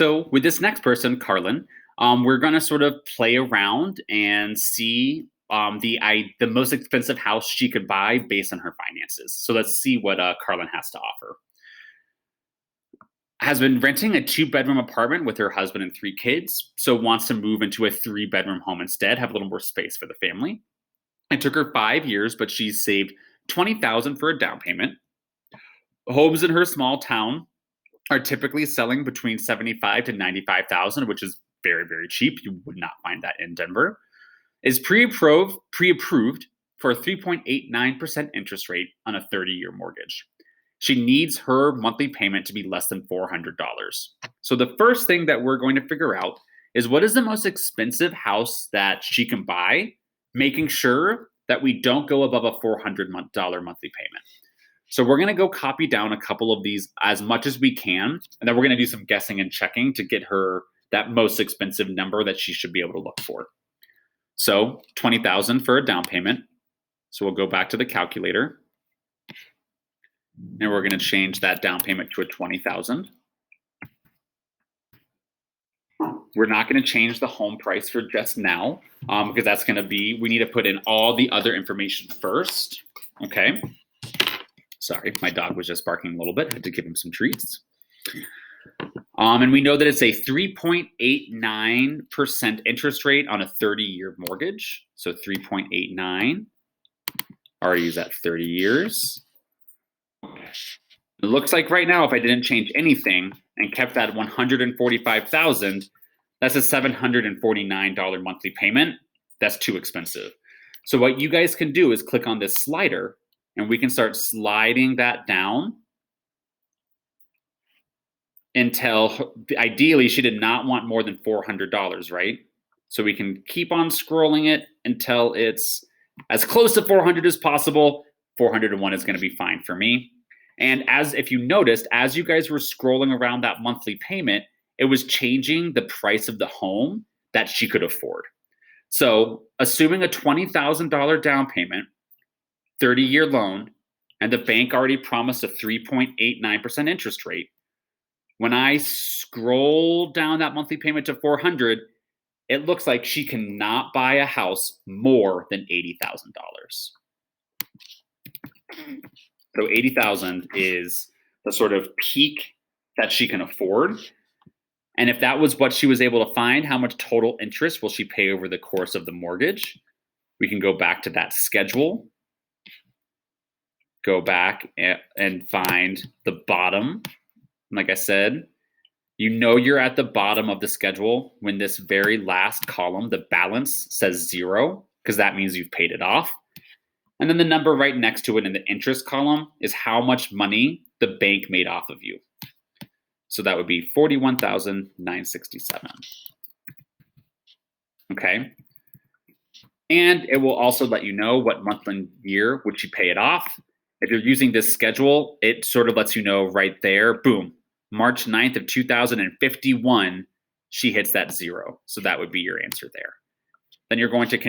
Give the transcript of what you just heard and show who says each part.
Speaker 1: So with this next person, Carlin, we're going to sort of play around and see the most expensive house she could buy based on her finances. So let's see what Carlin has to offer. Has been renting a 2-bedroom apartment with her husband and 3 kids, so wants to move into a 3-bedroom home instead, have a little more space for the family. It took her 5 years, but she's saved 20,000 for a down payment. Homes in her small town are typically selling between 75 to 95,000, which is very, very cheap. You would not find that in Denver. Is pre-approved for a 3.89% interest rate on a 30-year mortgage. She needs her monthly payment to be less than $400. So the first thing that we're going to figure out is what is the most expensive house that she can buy, making sure that we don't go above a $400 monthly payment. So we're going to go copy down a couple of these as much as we can, and then we're going to do some guessing and checking to get her that most expensive number that she should be able to look for. So 20,000 for a down payment. So we'll go back to the calculator, and we're going to change that down payment to a 20,000. We're not going to change the home price for just now because that's going to be, we need to put in all the other information first. Okay. Sorry, my dog was just barking a little bit. I had to give him some treats. And we know that it's a 3.89% interest rate on a 30-year mortgage. So 3.89. Already use that 30 years. It looks like right now, if I didn't change anything and kept that 145,000, that's a $749 monthly payment. That's too expensive. So what you guys can do is click on this slider, and we can start sliding that down until, ideally, she did not want more than $400, right? So we can keep on scrolling it until it's as close to 400 as possible. 401 is going to be fine for me. And if you noticed, as you guys were scrolling around that monthly payment, it was changing the price of the home that she could afford. So assuming a $20,000 down payment, 30-year loan, and the bank already promised a 3.89% interest rate, when I scroll down that monthly payment to 400, it looks like she cannot buy a house more than $80,000. So 80,000 is the sort of peak that she can afford. And if that was what she was able to find, how much total interest will she pay over the course of the mortgage? We can go back to that schedule, go back and find the bottom. Like I said, you know you're at the bottom of the schedule when this very last column, the balance, says 0, because that means you've paid it off. And then the number right next to it in the interest column is how much money the bank made off of you. So that would be $41,967. Okay. And it will also let you know what month and year would you pay it off. If you're using this schedule, it sort of lets you know right there, boom, March 9th of 2051, she hits that 0. So that would be your answer there. Then you're going to